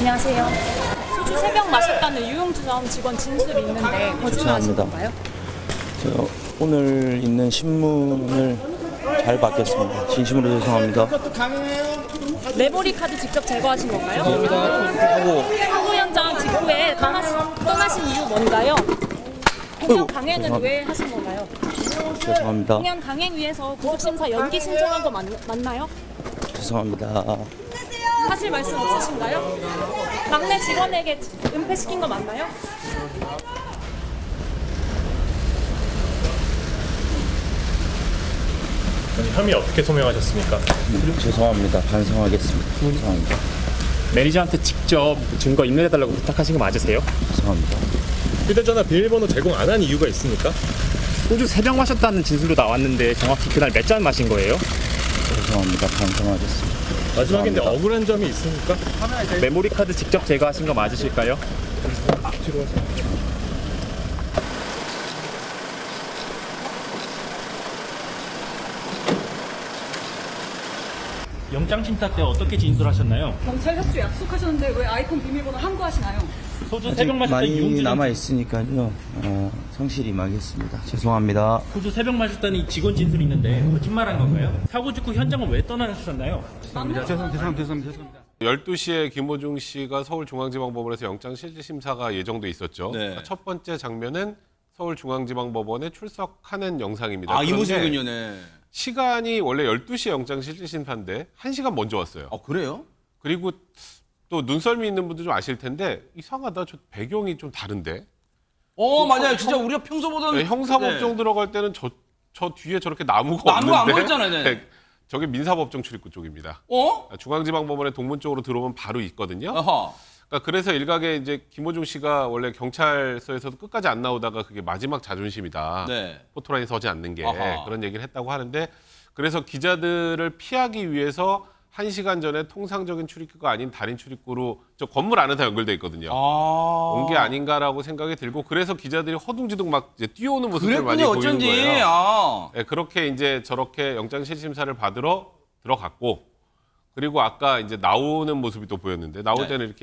안녕하세요. 소주 3병 마셨다는 유흥주점 직원 진술이 있는데 거짓말하신 건가요? 저 오늘 있는 신문을 잘 받겠습니다. 진심으로 죄송합니다. 메모리 카드 직접 제거하신 건가요? 하고 사고 현장 직후에 떠나신 이유 뭔가요? 공연 강행은 왜 하신 건가요? 죄송합니다. 공연 강행 위해서 구속심사 연기 신청한 거 맞나요? 죄송합니다. 하실 말씀 없으신가요? 막내 직원에게 은폐시킨 거 맞나요? 혐의 어떻게 소명하셨습니까? 죄송합니다. 반성하겠습니다. 죄송합니다. 매니저한테 직접 증거 인멸해달라고 부탁하신 거 맞으세요? 죄송합니다. 휴대전화 비밀번호 제공 안 한 이유가 있습니까? 소주 3병 마셨다는 진술로 나왔는데 정확히 그날 몇 잔 마신 거예요? 죄송합니다. 반성하겠습니다. 마지막인데 죄송합니다. 억울한 점이 있습니까? 메모리 카드 직접 제거하신 거 맞으실까요? 영장 심사 때 어떻게 진술하셨나요? 경찰 협조 약속하셨는데 왜 아이폰 비밀번호 함구하시나요? 소주 아직 3병 마셨던 많이 유흥주점 남아 있으니까요. 성실히 임하겠습니다. 죄송합니다. 소주 3병 마셨다는 이 직원 진술이 있는데 거짓말한 건가요? 사고 직후 현장을 왜 떠나셨나요? 12시에 김호중 씨가 서울중앙지방법원에서 영장실질심사가 예정돼 있었죠. 네. 첫 번째 장면은 서울중앙지방법원에 출석하는 영상입니다. 아, 이 그런데 모습이군요, 네. 시간이 원래 12시에 영장실질심사인데 1시간 먼저 왔어요. 아, 그래요? 그리고 또 눈썰미 있는 분들 좀 아실 텐데 이상하다. 저 배경이 좀 다른데. 맞아요. 진짜 우리가 평소 보던. 네, 형사법정 들어갈 때는 저 뒤에 저렇게 나무가 나무가 안 없는데. 보였잖아요, 네. 저게 민사법정 출입구 쪽입니다. 중앙지방법원의 동문 쪽으로 들어오면 바로 있거든요. 어허. 그러니까 그래서 일각에 이제 김호중 씨가 원래 경찰서에서도 끝까지 안 나오다가 그게 마지막 자존심이다. 네. 포토라인 서지 않는 게 아하. 그런 얘기를 했다고 하는데 그래서 기자들을 피하기 위해서 1시간 전에 통상적인 출입구가 아닌 다른 출입구로 저 건물 안에 다 연결돼 있거든요. 온 게 아닌가라고 생각이 들고 그래서 기자들이 허둥지둥 막 이제 뛰어오는 모습을 많이 그랬군요, 보이는 어쩐지. 거예요. 네, 그렇게 이제 저렇게 영장실심사를 받으러 들어갔고 그리고 아까 이제 나오는 모습이 또 보였는데 나올 네. 때는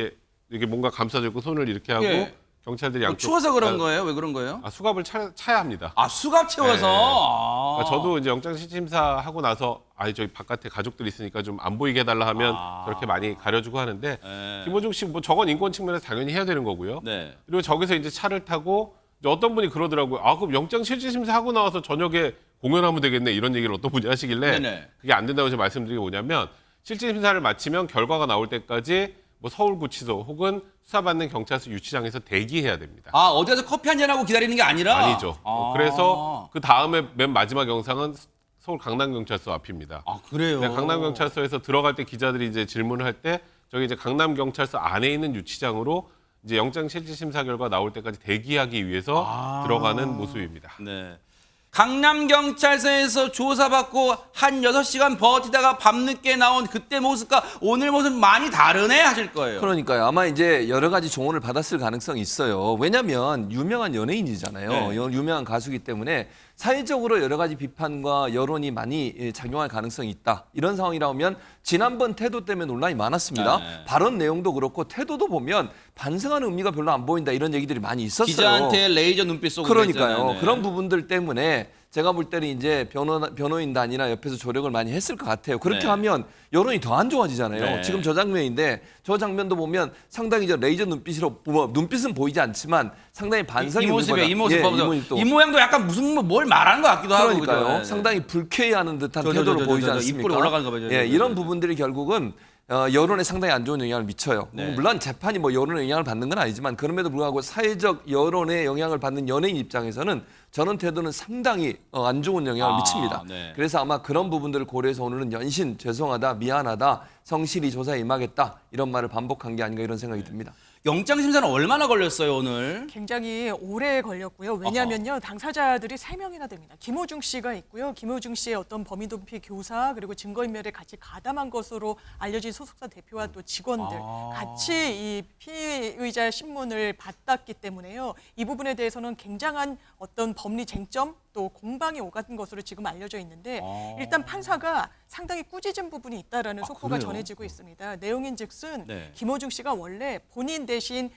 이렇게 뭔가 감싸주고 손을 이렇게 하고 예. 경찰들이 뭐 양쪽 추워서 그런 거예요? 왜 그런 거예요? 수갑을 차야 합니다. 수갑 채워서. 네. 그러니까 저도 이제 영장실질심사 하고 나서 저희 바깥에 가족들이 있으니까 좀 안 보이게 해달라 하면 저렇게 많이 가려주고 하는데 네. 김호중 씨 뭐 저건 인권 측면에서 당연히 해야 되는 거고요. 네. 그리고 저기서 이제 차를 타고 이제 어떤 분이 그러더라고요. 그럼 영장실질심사 하고 나와서 저녁에 공연하면 되겠네 이런 얘기를 어떤 분이 하시길래 네네. 그게 안 된다고 제가 말씀드린 게 뭐냐면 실질심사를 마치면 결과가 나올 때까지 뭐 서울구치소 혹은 수사받는 경찰서 유치장에서 대기해야 됩니다. 어디 가서 커피 한잔 하고 기다리는 게 아니라? 아니죠. 그래서 그 다음에 맨 마지막 영상은 서울 강남경찰서 앞입니다. 그래요? 네, 강남경찰서에서 들어갈 때 기자들이 이제 질문을 할 때 저기 이제 강남경찰서 안에 있는 유치장으로 이제 영장실질심사 결과 나올 때까지 대기하기 위해서 들어가는 모습입니다. 네. 강남경찰서에서 조사받고 한 6시간 버티다가 밤늦게 나온 그때 모습과 오늘 모습 많이 다르네 하실 거예요. 그러니까요. 아마 이제 여러 가지 조언을 받았을 가능성이 있어요. 왜냐하면 유명한 연예인이잖아요. 네. 유명한 가수이기 때문에 사회적으로 여러 가지 비판과 여론이 많이 작용할 가능성이 있다. 이런 상황이라면 지난번 태도 때문에 논란이 많았습니다. 네. 발언 내용도 그렇고 태도도 보면 반성하는 의미가 별로 안 보인다. 이런 얘기들이 많이 있었어요. 기자한테 레이저 눈빛 쏘고 그러니까요. 그랬잖아요. 네. 그런 부분들 때문에 제가 볼 때는 이제 변호인단이나 옆에서 조력을 많이 했을 것 같아요. 그렇게 네. 하면 여론이 더 안 좋아지잖아요. 네. 지금 저 장면인데 저 장면도 보면 상당히 이제 레이저 눈빛으로 눈빛은 보이지 않지만 상당히 반성이 이 모습에 이 모습 예, 봐보세요. 모습도. 이 모양도 약간 무슨 뭘 말하는 것 같기도 하고 그러니까요. 그죠? 네. 상당히 불쾌해하는 듯한 저, 태도로 보이지 저, 않습니까? 입꼬리 올라가는 거 봐요. 예, 이런 부분들이 결국은 여론에 상당히 안 좋은 영향을 미쳐요. 네. 물론 재판이 뭐 여론에 영향을 받는 건 아니지만 그럼에도 불구하고 사회적 여론에 영향을 받는 연예인 입장에서는 저런 태도는 상당히 안 좋은 영향을 미칩니다. 네. 그래서 아마 그런 부분들을 고려해서 오늘은 연신 죄송하다, 미안하다, 성실히 조사에 임하겠다 이런 말을 반복한 게 아닌가 이런 생각이 듭니다. 영장 심사는 얼마나 걸렸어요 오늘? 굉장히 오래 걸렸고요. 왜냐하면요. 당사자들이 3명이나 됩니다. 김호중 씨가 있고요. 김호중 씨의 어떤 범위도피 교사 그리고 증거인멸에 같이 가담한 것으로 알려진 소속사 대표와 또 직원들 같이 이 피의자 신문을 받았기 때문에요. 이 부분에 대해서는 굉장한 어떤 법리 쟁점 또 또 공방이 오간 것으로 지금 알려져 있는데 일단 판사가 상당히 꾸짖은 부분이 있다라는 속보가 그래요? 전해지고 있습니다. 내용인즉슨 네. 김호중 씨가 원래 본인 대신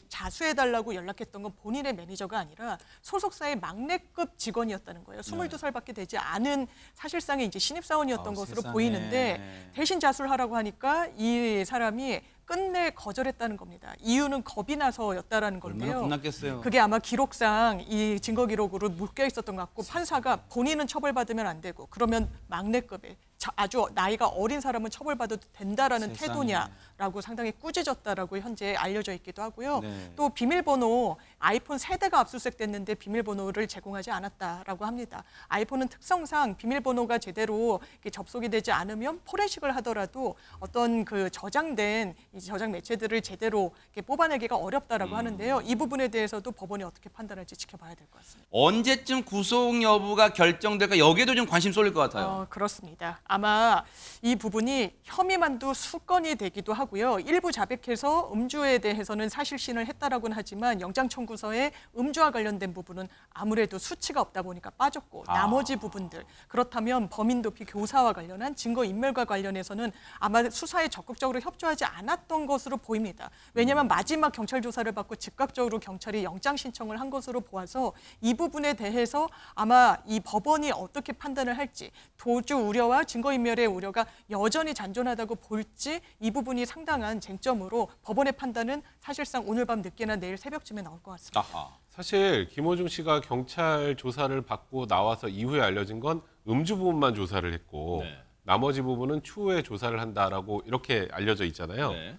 자수해달라고 연락했던 건 본인의 매니저가 아니라 소속사의 막내급 직원이었다는 거예요. 22살밖에 되지 않은 사실상의 이제 신입사원이었던 것으로 세상에. 보이는데 대신 자수를 하라고 하니까 이 사람이 끝내 거절했다는 겁니다. 이유는 겁이 나서였다라는 얼마나 건데요. 겁났겠어요. 그게 아마 기록상 이 증거 기록으로 묶여 있었던 것 같고 판사가 본인은 처벌받으면 안 되고 그러면 막내급에 아주 나이가 어린 사람은 처벌받아도 된다라는 세상에. 태도냐라고 상당히 꾸짖었다라고 현재 알려져 있기도 하고요. 네. 또 비밀번호 아이폰 세대가 압수수색됐는데 비밀번호를 제공하지 않았다라고 합니다. 아이폰은 특성상 비밀번호가 제대로 이렇게 접속이 되지 않으면 포렌식을 하더라도 어떤 그 저장된 이 저장 매체들을 제대로 이렇게 뽑아내기가 어렵다라고 하는데요. 이 부분에 대해서도 법원이 어떻게 판단할지 지켜봐야 될 것 같습니다. 언제쯤 구속 여부가 결정될까 여기에도 좀 관심 쏠릴 것 같아요. 그렇습니다. 아마 이 부분이 혐의만도 수건이 되기도 하고요. 일부 자백해서 음주에 대해서는 사실신을 했다라고는 하지만 영장 청구서에 음주와 관련된 부분은 아무래도 수치가 없다 보니까 빠졌고 나머지 부분들 그렇다면 범인 도피 교사와 관련한 증거 인멸과 관련해서는 아마 수사에 적극적으로 협조하지 않았던 것으로 보입니다. 왜냐하면 마지막 경찰 조사를 받고 즉각적으로 경찰이 영장 신청을 한 것으로 보아서 이 부분에 대해서 아마 이 법원이 어떻게 판단을 할지 도주 우려와 증거인멸의 우려가 여전히 잔존하다고 볼지 이 부분이 상당한 쟁점으로 법원의 판단은 사실상 오늘 밤 늦게나 내일 새벽쯤에 나올 것 같습니다. 아하. 사실 김호중 씨가 경찰 조사를 받고 나와서 이후에 알려진 건 음주 부분만 조사를 했고 네. 나머지 부분은 추후에 조사를 한다라고 이렇게 알려져 있잖아요. 네.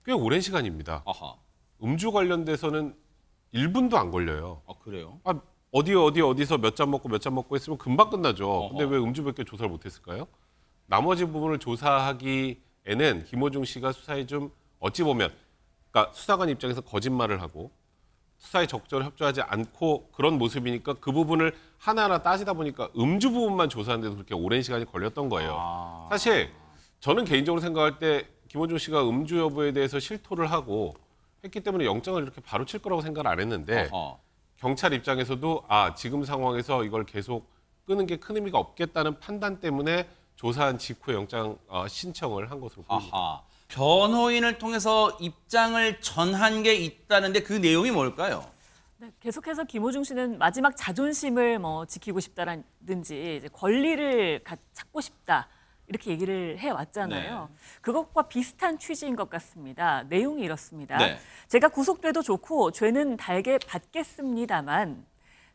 꽤 오랜 시간입니다. 아하. 음주 관련돼서는 1분도 안 걸려요. 그래요? 어디서 몇 잔 먹고 했으면 금방 끝나죠. 어허. 근데 왜 음주밖에 조사를 못했을까요? 나머지 부분을 조사하기에는 김호중 씨가 수사에 좀 어찌 보면 그러니까 수사관 입장에서 거짓말을 하고 수사에 적절히 협조하지 않고 그런 모습이니까 그 부분을 하나하나 따지다 보니까 음주 부분만 조사하는데도 그렇게 오랜 시간이 걸렸던 거예요. 사실 저는 개인적으로 생각할 때 김호중 씨가 음주 여부에 대해서 실토를 하고 했기 때문에 영장을 이렇게 바로 칠 거라고 생각을 안 했는데 경찰 입장에서도 지금 상황에서 이걸 계속 끄는 게 큰 의미가 없겠다는 판단 때문에 조사한 직후에 영장 신청을 한 것으로 보입니다. 아하. 변호인을 통해서 입장을 전한 게 있다는데 그 내용이 뭘까요? 네, 계속해서 김호중 씨는 마지막 자존심을 지키고 싶다라든지 이제 권리를 찾고 싶다 이렇게 얘기를 해왔잖아요. 네. 그것과 비슷한 취지인 것 같습니다. 내용이 이렇습니다. 네. 제가 구속돼도 좋고 죄는 달게 받겠습니다만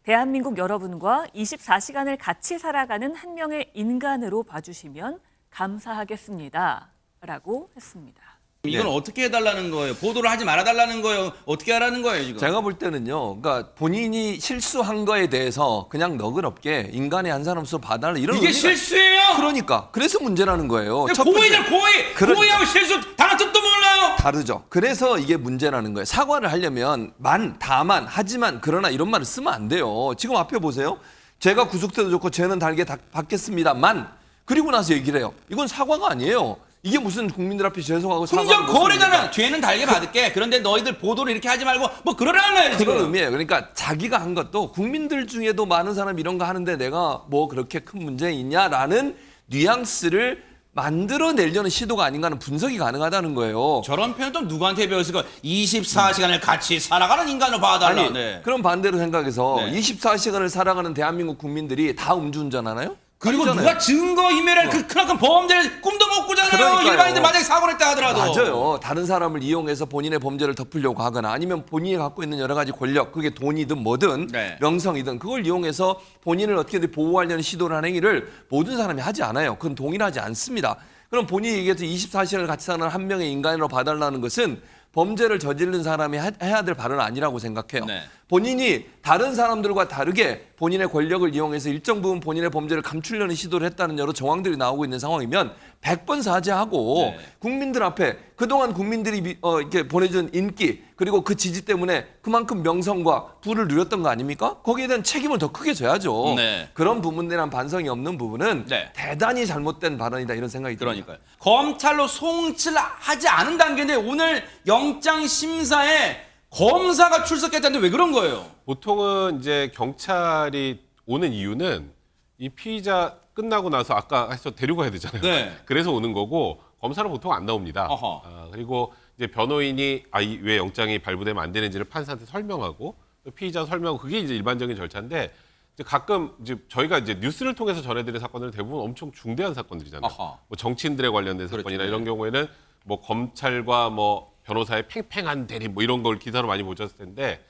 대한민국 여러분과 24시간을 같이 살아가는 한 명의 인간으로 봐주시면 감사하겠습니다. 라고 했습니다. 이건 어떻게 해달라는 거예요? 보도를 하지 말아달라는 거예요? 어떻게 하라는 거예요, 지금? 제가 볼 때는요, 그러니까 본인이 실수한 거에 대해서 그냥 너그럽게 인간의 한 사람으로 봐달라 이런 이게 의미가- 실수예요? 그러니까 그래서 문제라는 거예요. 첫 고의잖아, 번째. 고의! 그러니까. 고의하고 실수 다른 뜻도 몰라요! 다르죠. 그래서 이게 문제라는 거예요. 사과를 하려면 다만, 하지만, 그러나 이런 말을 쓰면 안 돼요. 지금 앞에 보세요. 제가 구속돼도 좋고 죄는 달게 받겠습니다만 그리고 나서 얘기를 해요. 이건 사과가 아니에요. 이게 무슨 국민들 앞에 죄송하고 흥정 사과하는 거래잖아. 죄는 달게 받을게. 그런데 너희들 보도를 이렇게 하지 말고 뭐 그러라는 거예요, 지금. 그런 의미예요. 그러니까 자기가 한 것도 국민들 중에도 많은 사람이 이런 거 하는데 내가 뭐 그렇게 큰 문제 있냐라는 뉘앙스를 만들어내려는 시도가 아닌가 하는 분석이 가능하다는 거예요. 저런 표현 또 누구한테 배웠을까? 24시간을 같이 살아가는 인간으로 봐달라. 아니, 네. 그럼 반대로 생각해서 네. 24시간을 살아가는 대한민국 국민들이 다 음주운전하나요? 그리고 아니잖아요. 누가 증거인멸할 그 크나큰 범죄를 꿈도 못 꾸잖아요. 그러니까요. 일반인들 만약에 사고를 했다 하더라도. 맞아요. 다른 사람을 이용해서 본인의 범죄를 덮으려고 하거나 아니면 본인이 갖고 있는 여러 가지 권력, 그게 돈이든 뭐든 네. 명성이든 그걸 이용해서 본인을 어떻게든 보호하려는 시도를 하는 행위를 모든 사람이 하지 않아요. 그건 동일하지 않습니다. 그럼 본인이 얘기해서 24시간을 같이 사는 한 명의 인간으로 봐달라는 것은 범죄를 저지른 사람이 해야 될 발언은 아니라고 생각해요. 네. 본인이 다른 사람들과 다르게 본인의 권력을 이용해서 일정 부분 본인의 범죄를 감추려는 시도를 했다는 여러 정황들이 나오고 있는 상황이면 100번 사죄하고 네. 국민들 앞에 그동안 국민들이 이렇게 보내준 인기 그리고 그 지지 때문에 그만큼 명성과 부를 누렸던 거 아닙니까? 거기에 대한 책임을 더 크게 져야죠. 네. 그런 부분에 대한 반성이 없는 부분은 네. 대단히 잘못된 발언이다 이런 생각이 듭니다. 그러니까요. 검찰로 송치하지 않은 단계인데 오늘 영장 심사에 검사가 출석했다는데 왜 그런 거예요? 보통은 이제 경찰이 오는 이유는 이 피의자 끝나고 나서 아까 해서 데리고 가야 되잖아요. 네. 그래서 오는 거고 검사는 보통 안 나옵니다. 어허. 그리고 이제 변호인이 왜 영장이 발부되면 안 되는지를 판사한테 설명하고 또 피의자 설명하고 그게 이제 일반적인 절차인데 이제 가끔 이제 저희가 이제 뉴스를 통해서 전해드린 사건들은 대부분 엄청 중대한 사건들이잖아요. 어허. 뭐 정치인들에 관련된 사건이나 그렇죠. 이런 경우에는 뭐 검찰과 뭐 변호사의 팽팽한 대립 뭐 이런 걸 기사로 많이 보셨을 텐데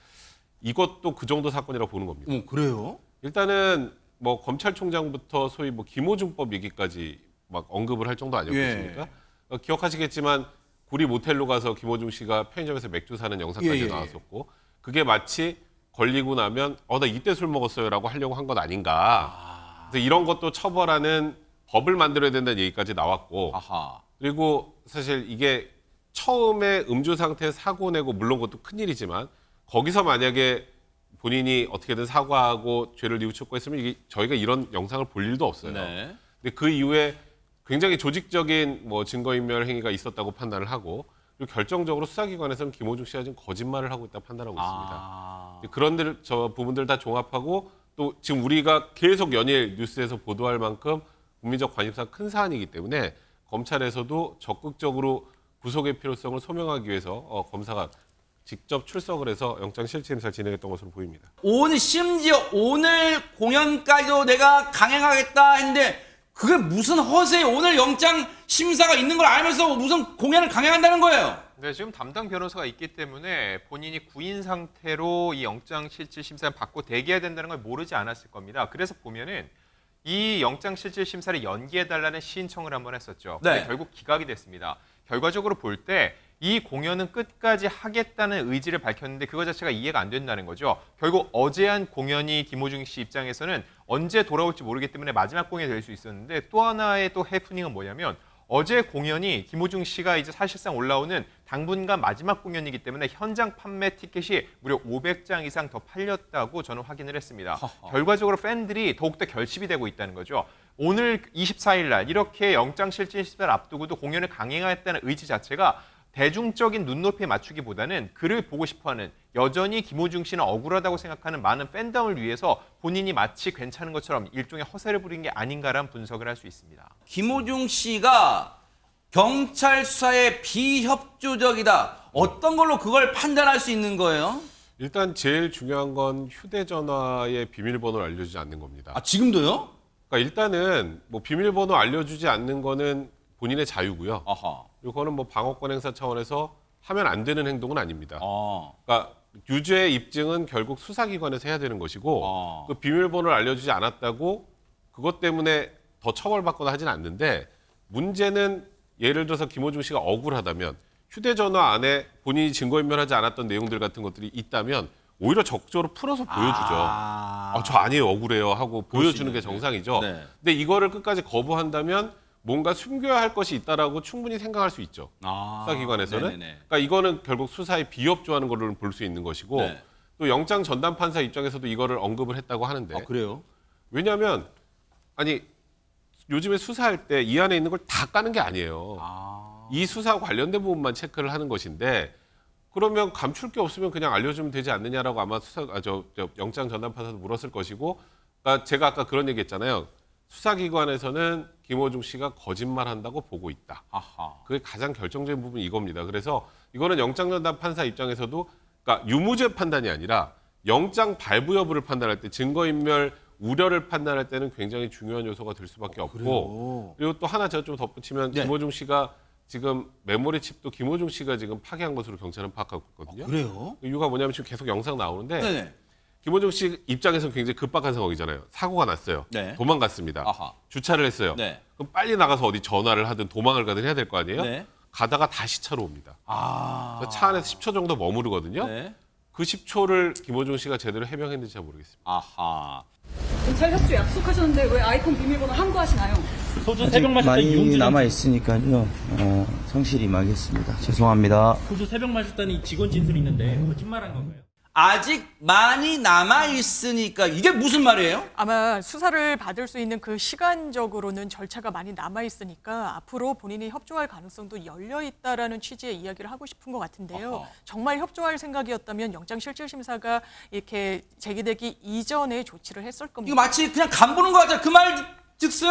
이것도 그 정도 사건이라고 보는 겁니다. 그래요? 일단은 뭐 검찰총장부터 소위 뭐 김오중법 얘기까지 막 언급을 할 정도 아니었겠습니까? 기억하시겠지만 구리 모텔로 가서 김오중 씨가 편의점에서 맥주 사는 영상까지 나왔었고 그게 마치 걸리고 나면 나 이때 술 먹었어요라고 하려고 한 것 아닌가. 그래서 이런 것도 처벌하는 법을 만들어야 된다는 얘기까지 나왔고 아하. 그리고 사실 이게 처음에 음주 상태에 사고 내고 물론 그것도 큰일이지만 거기서 만약에 본인이 어떻게든 사과하고 죄를 뉘우쳤고 했으면 이게 저희가 이런 영상을 볼 일도 없어요. 네. 근데 그 이후에 굉장히 조직적인 뭐 증거인멸 행위가 있었다고 판단을 하고 그리고 결정적으로 수사기관에서는 김오중 씨가 지금 거짓말을 하고 있다고 판단하고 있습니다. 그런 저 부분들 다 종합하고 또 지금 우리가 계속 연일 뉴스에서 보도할 만큼 국민적 관심사가 큰 사안이기 때문에 검찰에서도 적극적으로 구속의 필요성을 소명하기 위해서 검사가 직접 출석을 해서 영장실질심사를 진행했던 것으로 보입니다. 심지어 오늘 공연까지도 내가 강행하겠다 했는데 그게 무슨 허세에 오늘 영장 심사가 있는 걸 알면서 무슨 공연을 강행한다는 거예요? 네, 지금 담당 변호사가 있기 때문에 본인이 구인 상태로 이 영장실질심사를 받고 대기해야 된다는 걸 모르지 않았을 겁니다. 그래서 보면은 이 영장실질심사를 연기해달라는 신청을 한번 했었죠. 네. 근데 결국 기각이 됐습니다. 결과적으로 볼 때 이 공연은 끝까지 하겠다는 의지를 밝혔는데 그거 자체가 이해가 안 된다는 거죠. 결국 어제 한 공연이 김오중 씨 입장에서는 언제 돌아올지 모르기 때문에 마지막 공연이 될 수 있었는데 또 하나의 또 해프닝은 뭐냐면 어제 공연이 김오중 씨가 이제 사실상 올라오는 당분간 마지막 공연이기 때문에 현장 판매 티켓이 무려 500장 이상 더 팔렸다고 저는 확인을 했습니다. 결과적으로 팬들이 더욱더 결집이 되고 있다는 거죠. 오늘 24일 날 이렇게 영장실질심사를 앞두고도 공연을 강행하겠다는 의지 자체가 대중적인 눈높이에 맞추기보다는 그를 보고 싶어하는 여전히 김오중 씨는 억울하다고 생각하는 많은 팬덤을 위해서 본인이 마치 괜찮은 것처럼 일종의 허세를 부린 게 아닌가라는 분석을 할 수 있습니다. 김오중 씨가 경찰 수사에 비협조적이다. 어떤 걸로 그걸 판단할 수 있는 거예요? 일단 제일 중요한 건 휴대전화의 비밀번호를 알려주지 않는 겁니다. 지금도요? 그러니까 일단은 뭐 비밀번호 알려주지 않는 거는 본인의 자유고요. 아하. 이거는 뭐 방어권 행사 차원에서 하면 안 되는 행동은 아닙니다. 아. 그러니까 유죄의 입증은 결국 수사기관에서 해야 되는 것이고 그 비밀번호를 알려주지 않았다고 그것 때문에 더 처벌받거나 하진 않는데 문제는 예를 들어서 김오중 씨가 억울하다면 휴대전화 안에 본인이 증거인멸하지 않았던 내용들 같은 것들이 있다면 오히려 적극적으로 풀어서 보여주죠. 저 아니에요, 억울해요 하고 보여주는 게 정상이죠. 네. 근데 이거를 끝까지 거부한다면 뭔가 숨겨야 할 것이 있다라고 충분히 생각할 수 있죠. 수사기관에서는. 네네네. 그러니까 이거는 결국 수사에 비협조하는 걸로 볼 수 있는 것이고 네. 또 영장 전담 판사 입장에서도 이거를 언급을 했다고 하는데 그래요? 왜냐하면 아니 요즘에 수사할 때 이 안에 있는 걸 다 까는 게 아니에요. 이 수사와 관련된 부분만 체크를 하는 것인데 그러면 감출 게 없으면 그냥 알려주면 되지 않느냐라고 아마 영장 전담 판사도 물었을 것이고 그러니까 제가 아까 그런 얘기했잖아요. 수사기관에서는 김오중 씨가 거짓말한다고 보고 있다. 아하. 그게 가장 결정적인 부분이 이겁니다. 그래서 이거는 영장 전담 판사 입장에서도 그러니까 유무죄 판단이 아니라 영장 발부 여부를 판단할 때 증거인멸 우려를 판단할 때는 굉장히 중요한 요소가 될 수밖에 없고 그리고 또 하나 제가 좀 덧붙이면 김오중 씨가 지금 메모리 칩도 김오중 씨가 지금 파괴한 것으로 경찰은 파악하고 있거든요. 그래요? 이유가 뭐냐면 지금 계속 영상 나오는데 네네. 김오중 씨 입장에서는 굉장히 급박한 상황이잖아요. 사고가 났어요. 네. 도망갔습니다. 아하. 주차를 했어요. 네. 그럼 빨리 나가서 어디 전화를 하든 도망을 가든 해야 될 거 아니에요? 네. 가다가 다시 차로 옵니다. 그래서 차 안에서 10초 정도 머무르거든요. 네. 그 10초를 김오중 씨가 제대로 해명했는지 잘 모르겠습니다. 아하. 경찰 협조 약속하셨는데 왜 아이폰 비밀번호 함구하시나요? 소주 아직 새벽 마실 때 많이 이용주 남아 있으니까요. 성실히 임하겠습니다. 죄송합니다. 소주 새벽 마셨다는 이 직원 진술이 있는데 거짓말한 건가요? 아직 많이 남아 있으니까 이게 무슨 말이에요? 아마 수사를 받을 수 있는 그 시간적으로는 절차가 많이 남아 있으니까 앞으로 본인이 협조할 가능성도 열려 있다라는 취지의 이야기를 하고 싶은 것 같은데요. 어허. 정말 협조할 생각이었다면 영장실질심사가 이렇게 제기되기 이전에 조치를 했을 겁니다. 이거 마치 그냥 간보는 거 같아요. 그 말 즉슨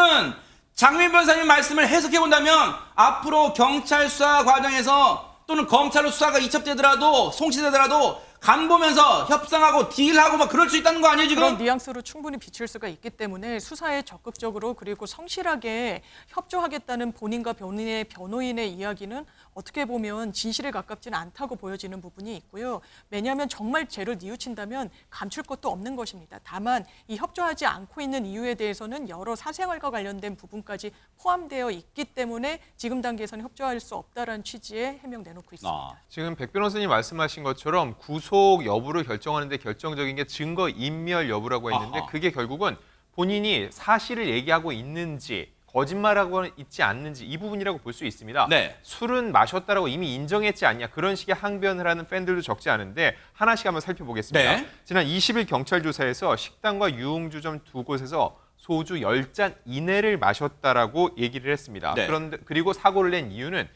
장민 변호사님 말씀을 해석해 본다면 앞으로 경찰 수사 과정에서 또는 검찰로 수사가 이첩되더라도 송치되더라도 간 보면서 협상하고 딜하고 막 그럴 수 있다는 거 아니에요 지금? 그런 뉘앙스로 충분히 비칠 수가 있기 때문에 수사에 적극적으로 그리고 성실하게 협조하겠다는 본인과 본인의 변호인의 이야기는 어떻게 보면 진실에 가깝지는 않다고 보여지는 부분이 있고요. 왜냐하면 정말 죄를 뉘우친다면 감출 것도 없는 것입니다. 다만 이 협조하지 않고 있는 이유에 대해서는 여러 사생활과 관련된 부분까지 포함되어 있기 때문에 지금 단계에서는 협조할 수 없다라는 취지의 해명 내놓고 있습니다. 지금 백 변호사님 말씀하신 것처럼 구속 여부를 결정하는데 결정적인 게 증거 인멸 여부라고 했는데 아하. 그게 결국은 본인이 사실을 얘기하고 있는지 거짓말하고 있지 않는지 이 부분이라고 볼 수 있습니다. 네. 술은 마셨다라고 이미 인정했지 않냐 그런 식의 항변을 하는 팬들도 적지 않은데 하나씩 한번 살펴보겠습니다. 네. 지난 20일 경찰 조사에서 식당과 유흥주점 두 곳에서 소주 10잔 이내를 마셨다라고 얘기를 했습니다. 네. 그런데 그리고 사고를 낸 이유는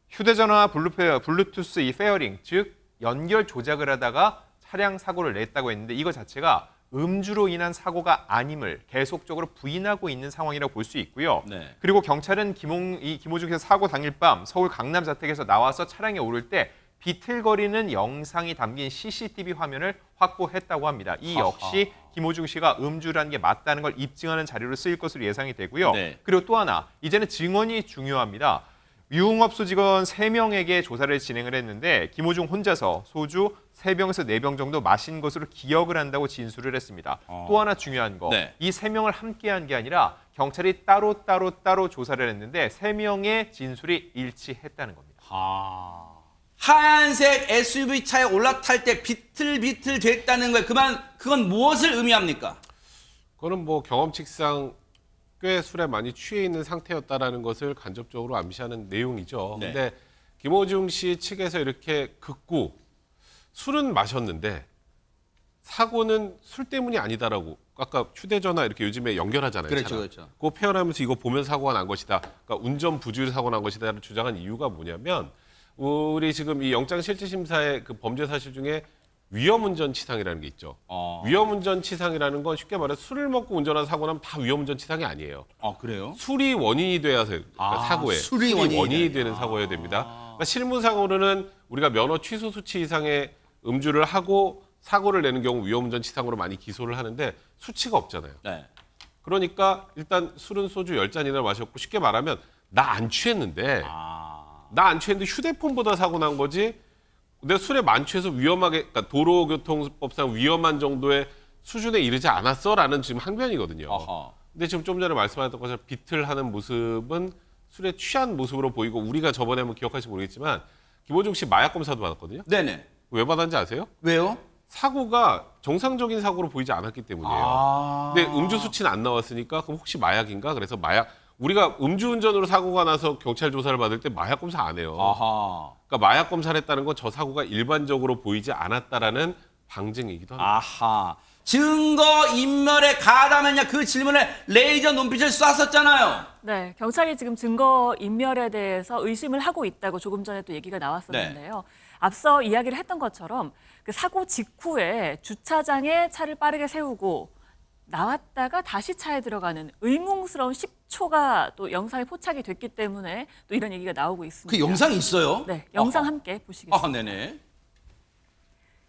휴대전화 블루투스 이 페어링 즉 연결 조작을 하다가 차량 사고를 냈다고 했는데 이거 자체가 음주로 인한 사고가 아님을 계속적으로 부인하고 있는 상황이라고 볼 수 있고요. 네. 그리고 경찰은 김호중 씨가 사고 당일 밤 서울 강남 자택에서 나와서 차량에 오를 때 비틀거리는 영상이 담긴 CCTV 화면을 확보했다고 합니다. 이 역시 김호중 씨가 음주라는 게 맞다는 걸 입증하는 자료로 쓰일 것으로 예상이 되고요. 네. 그리고 또 하나, 이제는 증언이 중요합니다. 유흥업소 직원 3명에게 조사를 진행을 했는데 김호중 혼자서 소주 3병에서 4병 정도 마신 것으로 기억을 한다고 진술을 했습니다. 또 하나 중요한 거, 네. 이 3명을 함께한 게 아니라 경찰이 따로 조사를 했는데 3명의 진술이 일치했다는 겁니다. 하얀색 SUV 차에 올라탈 때 비틀비틀 됐다는 거예요. 그건 무엇을 의미합니까? 그거는 뭐 경험칙상 꽤 술에 많이 취해 있는 상태였다라는 것을 간접적으로 암시하는 내용이죠. 네. 근데 김호중 씨 측에서 이렇게 극구 술은 마셨는데 사고는 술 때문이 아니다라고 아까 휴대전화 이렇게 요즘에 연결하잖아요. 그렇죠, 차랑. 그렇죠. 그거 페어하면서 이거 보면 사고가 난 것이다. 그러니까 운전 부주의 사고 난 것이다를 주장한 이유가 뭐냐면 우리 지금 이 영장실질심사의 그 범죄 사실 중에 위험운전치상이라는 게 있죠. 위험운전치상이라는 건 쉽게 말해서 술을 먹고 운전한 사고는 다 위험운전치상이 아니에요. 그래요? 술이 원인이 돼야 그러니까 사고에 술이 원인이 되는 사고여야 됩니다. 그러니까 실무상으로는 우리가 면허 취소 수치 이상의 음주를 하고 사고를 내는 경우 위험운전치상으로 많이 기소를 하는데 수치가 없잖아요. 네. 그러니까 일단 술은 소주 10잔이나 마셨고 쉽게 말하면 나 안 취했는데 나 안 취했는데 휴대폰보다 사고 난 거지 내가 술에 만취해서 위험하게 그러니까 도로교통법상 위험한 정도의 수준에 이르지 않았어라는 지금 항변이거든요. 근데 지금 좀 전에 말씀하셨던 것처럼 비틀하는 모습은 술에 취한 모습으로 보이고 우리가 저번에 한번 기억하실지 모르겠지만 김호중 씨 마약 검사도 받았거든요. 네네. 왜 받았는지 아세요? 왜요? 사고가 정상적인 사고로 보이지 않았기 때문이에요. 근데 음주 수치는 안 나왔으니까 그럼 혹시 마약인가? 그래서 우리가 음주운전으로 사고가 나서 경찰 조사를 받을 때 마약 검사 안 해요. 그러니까 마약 검사를 했다는 건 저 사고가 일반적으로 보이지 않았다라는 방증이기도 합니다. 증거 인멸에 가담했냐 그 질문에 레이저 눈빛을 쐈었잖아요. 네, 경찰이 지금 증거 인멸에 대해서 의심을 하고 있다고 조금 전에 또 얘기가 나왔었는데요. 앞서 이야기를 했던 것처럼 그 사고 직후에 주차장에 차를 빠르게 세우고 나왔다가 다시 차에 들어가는 의문스러운 10초가 또 영상에 포착이 됐기 때문에 또 이런 얘기가 나오고 있습니다. 그 영상이 있어요? 네, 영상 함께 보시겠습니다. 네네.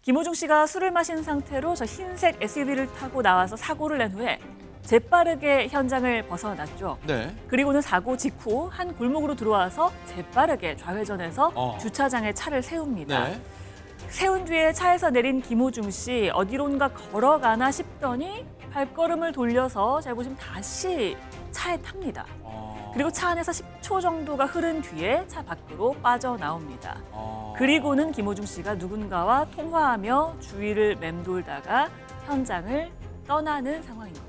김호중 씨가 술을 마신 상태로 저 흰색 SUV를 타고 나와서 사고를 낸 후에 재빠르게 현장을 벗어났죠. 네. 그리고는 사고 직후 한 골목으로 들어와서 재빠르게 좌회전해서 주차장에 차를 세웁니다. 네. 세운 뒤에 차에서 내린 김호중 씨 어디론가 걸어가나 싶더니 발걸음을 돌려서 잘 보시면 다시 차에 탑니다. 그리고 차 안에서 10초 정도가 흐른 뒤에 차 밖으로 빠져나옵니다. 그리고는 김호중 씨가 누군가와 통화하며 주위를 맴돌다가 현장을 떠나는 상황입니다.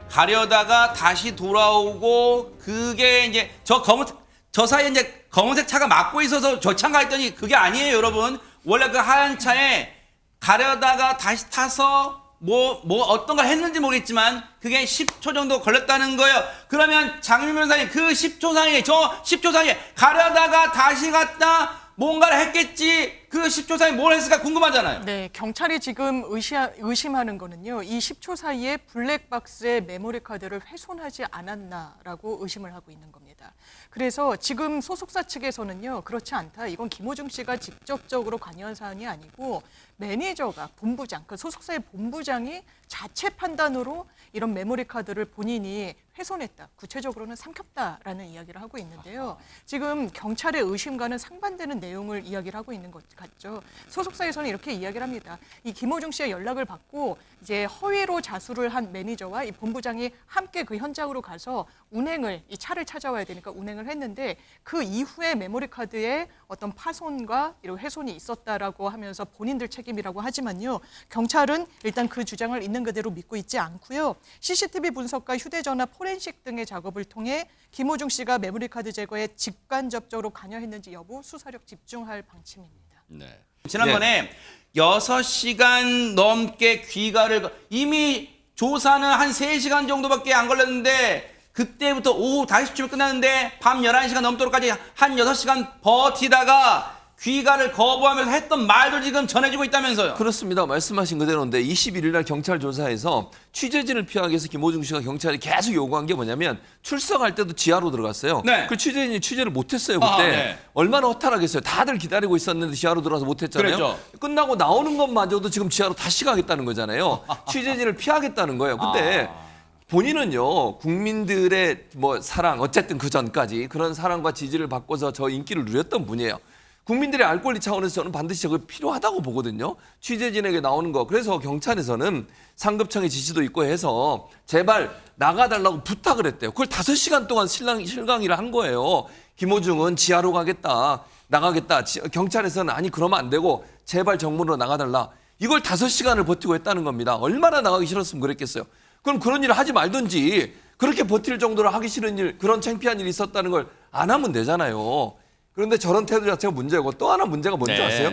가려다가 다시 돌아오고 그게 이제 저 사이에 이제 검은색 차가 막고 있어서 저 차가 있더니 그게 아니에요, 여러분. 원래 그 하얀 차에 가려다가 다시 타서 뭐 어떤 걸 했는지 모르겠지만 그게 10초 정도 걸렸다는 거예요. 그러면 장윤 변호사님 그 10초 사이에 저 10초 사이에 가려다가 다시 갔다 뭔가를 했겠지. 그 10초 사이에 뭘 했을까 궁금하잖아요. 네, 경찰이 지금 의심하는 거는요. 이 10초 사이에 블랙박스의 메모리 카드를 훼손하지 않았나라고 의심을 하고 있는 겁니다. 그래서 지금 소속사 측에서는요. 그렇지 않다. 이건 김호중 씨가 직접적으로 관여한 사안이 아니고 매니저가 본부장, 그 소속사의 본부장이 자체 판단으로 이런 메모리 카드를 본인이 훼손했다. 구체적으로는 삼켰다라는 이야기를 하고 있는데요. 지금 경찰의 의심과는 상반되는 내용을 이야기를 하고 있는 것 같죠. 소속사에서는 이렇게 이야기를 합니다. 이 김호중 씨의 연락을 받고 이제 허위로 자수를 한 매니저와 이 본부장이 함께 그 현장으로 가서 운행을, 이 차를 찾아와야 되니까 운행을 했는데 그 이후에 메모리 카드에 어떤 파손과 이런 훼손이 있었다라고 하면서 본인들 책임이라고 하지만요. 경찰은 일단 그 주장을 있는 그대로 믿고 있지 않고요. CCTV 분석과 휴대전화 포렌식 등의 작업을 통해 김호중 씨가 메모리 카드 제거에 직간접적으로 관여했는지 여부 수사력 집중할 방침입니다. 네. 지난번에 6시간 넘게 귀가를 이미 조사는 한 3시간 정도밖에 안 걸렸는데 그때부터 오후 5시쯤에 끝났는데 밤 11시간 넘도록까지 한 6시간 버티다가 귀가를 거부하면서 했던 말도 지금 전해지고 있다면서요. 그렇습니다. 말씀하신 그대로인데 21일 날 경찰 조사에서 취재진을 피하기 위해서 김호중 씨가 경찰이 계속 요구한 게 뭐냐면 출석할 때도 지하로 들어갔어요. 네. 그 취재진이 취재를 못했어요. 그때. 네. 얼마나 허탈하겠어요. 다들 기다리고 있었는데 지하로 들어가서 못했잖아요. 그랬죠. 끝나고 나오는 것마저도 지금 지하로 다시 가겠다는 거잖아요. 취재진을 피하겠다는 거예요. 근데 본인은요, 국민들의 뭐 사랑, 어쨌든 그 전까지 그런 사랑과 지지를 받고서 저 인기를 누렸던 분이에요. 국민들의 알 권리 차원에서 저는 반드시 저거 필요하다고 보거든요. 취재진에게 나오는 거. 그래서 경찰에서는 상급청의 지시도 있고 해서 제발 나가달라고 부탁을 했대요. 그걸 5시간 동안 실강의를 한 거예요. 김호중은 지하로 가겠다, 나가겠다. 경찰에서는 아니 그러면 안 되고 제발 정문으로 나가달라. 이걸 5시간을 버티고 했다는 겁니다. 얼마나 나가기 싫었으면 그랬겠어요. 그럼 그런 일을 하지 말든지 그렇게 버틸 정도로 하기 싫은 일, 그런 창피한 일이 있었다는 걸 안 하면 되잖아요. 그런데 저런 태도 자체가 문제고 또 하나 문제가 뭔지 아세요?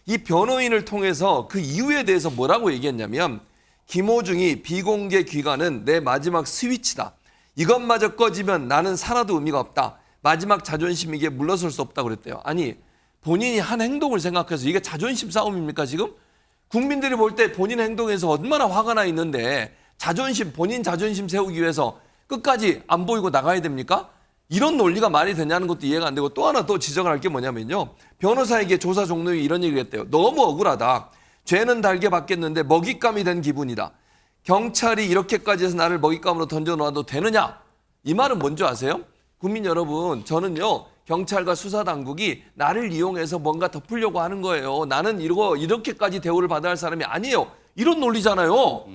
이 변호인을 통해서 그 이유에 대해서 뭐라고 얘기했냐면 김호중이 비공개 귀가는 내 마지막 스위치다. 이것마저 꺼지면 나는 살아도 의미가 없다. 마지막 자존심이기에 물러설 수 없다고 그랬대요. 아니 본인이 한 행동을 생각해서 이게 자존심 싸움입니까 지금? 국민들이 볼 때 본인 행동에서 얼마나 화가 나 있는데 자존심, 본인 자존심 세우기 위해서 끝까지 안 보이고 나가야 됩니까? 이런 논리가 말이 되냐는 것도 이해가 안 되고 또 하나 또 지적을 할 게 뭐냐면요. 변호사에게 조사 종료이 이런 얘기를 했대요. 너무 억울하다. 죄는 달게 받겠는데 먹잇감이 된 기분이다. 경찰이 이렇게까지 해서 나를 먹잇감으로 던져놓아도 되느냐? 이 말은 뭔지 아세요? 국민 여러분, 저는요. 경찰과 수사당국이 나를 이용해서 뭔가 덮으려고 하는 거예요. 나는 이렇게까지 대우를 받아야 할 사람이 아니에요. 이런 논리잖아요.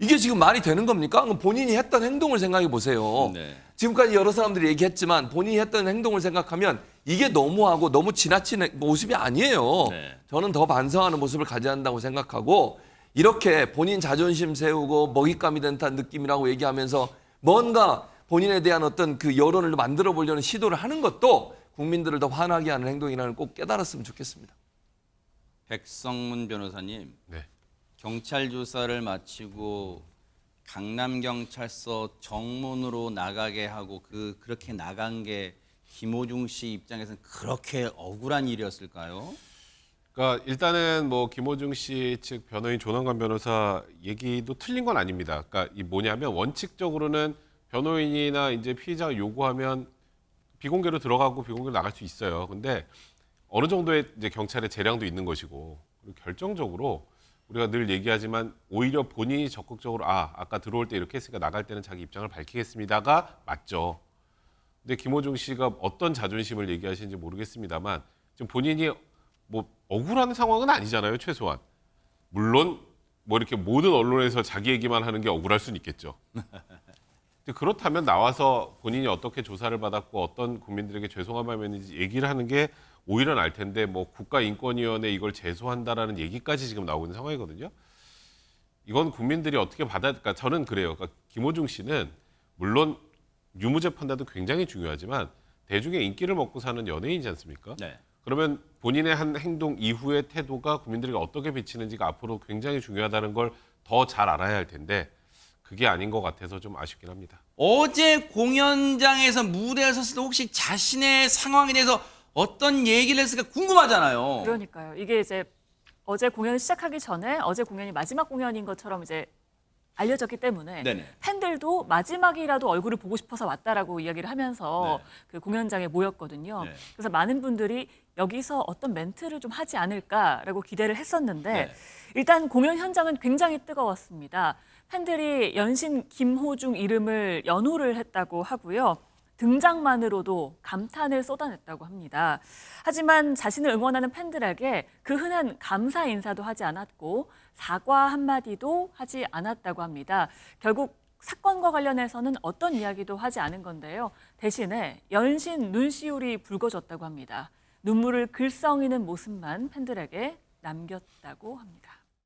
이게 지금 말이 되는 겁니까? 그럼 본인이 했던 행동을 생각해 보세요. 네. 지금까지 여러 사람들이 얘기했지만 본인이 했던 행동을 생각하면 이게 너무하고 너무 지나친 모습이 아니에요. 네. 저는 더 반성하는 모습을 가져야 한다고 생각하고 이렇게 본인 자존심 세우고 먹잇감이 된다는 느낌이라고 얘기하면서 뭔가 본인에 대한 어떤 그 여론을 만들어 보려는 시도를 하는 것도 국민들을 더 화나게 하는 행동이라는 걸 꼭 깨달았으면 좋겠습니다. 백성문 변호사님. 네. 경찰 조사를 마치고 강남경찰서 정문으로 나가게 하고 그렇게 나간 게 김호중 씨 입장에서는 그렇게 억울한 일이었을까요? 그러니까 일단은 뭐 김호중 씨 측 변호인 조남관 변호사 얘기도 틀린 건 아닙니다. 그러니까 이 뭐냐면 원칙적으로는 변호인이나 이제 피의자가 요구하면 비공개로 들어가고 비공개로 나갈 수 있어요. 근데 어느 정도의 이제 경찰의 재량도 있는 것이고 그리고 결정적으로 우리가 늘 얘기하지만 오히려 본인이 적극적으로 아까 들어올 때 이렇게 했으니까 나갈 때는 자기 입장을 밝히겠습니다가 맞죠. 근데 김호중 씨가 어떤 자존심을 얘기하시는지 모르겠습니다만 지금 본인이 뭐 억울한 상황은 아니잖아요. 최소한. 물론 뭐 이렇게 모든 언론에서 자기 얘기만 하는 게 억울할 수는 있겠죠. 근데 그렇다면 나와서 본인이 어떻게 조사를 받았고 어떤 국민들에게 죄송한 마음이 있는지 얘기를 하는 게 오히려 나을 텐데 뭐 국가인권위원회 이걸 제소한다라는 얘기까지 지금 나오고 있는 상황이거든요. 이건 국민들이 어떻게 그러니까 저는 그래요. 그러니까 김호중 씨는 물론 유무죄 판단도 굉장히 중요하지만 대중의 인기를 먹고 사는 연예인이지 않습니까? 네. 그러면 본인의 한 행동 이후의 태도가 국민들에게 어떻게 비치는지가 앞으로 굉장히 중요하다는 걸 더 잘 알아야 할 텐데 그게 아닌 것 같아서 좀 아쉽긴 합니다. 어제 공연장에서 무대에 섰을 때 혹시 자신의 상황에 대해서 어떤 얘기를 했을까 궁금하잖아요. 그러니까요. 이게 이제 어제 공연 시작하기 전에 어제 공연이 마지막 공연인 것처럼 이제 알려졌기 때문에 네네. 팬들도 마지막이라도 얼굴을 보고 싶어서 왔다라고 이야기를 하면서 그 공연장에 모였거든요. 네. 그래서 많은 분들이 여기서 어떤 멘트를 좀 하지 않을까라고 기대를 했었는데 네. 일단 공연 현장은 굉장히 뜨거웠습니다. 팬들이 연신 김호중 이름을 연호를 했다고 하고요. 등장만으로도 감탄을 쏟아냈다고 합니다. 하지만 자신을 응원하는 팬들에게 그 흔한 감사 인사도 하지 않았고 사과 한마디도 하지 않았다고 합니다. 결국 사건과 관련해서는 어떤 이야기도 하지 않은 건데요. 대신에 연신 눈시울이 붉어졌다고 합니다. 눈물을 글썽이는 모습만 팬들에게 남겼다고 합니다.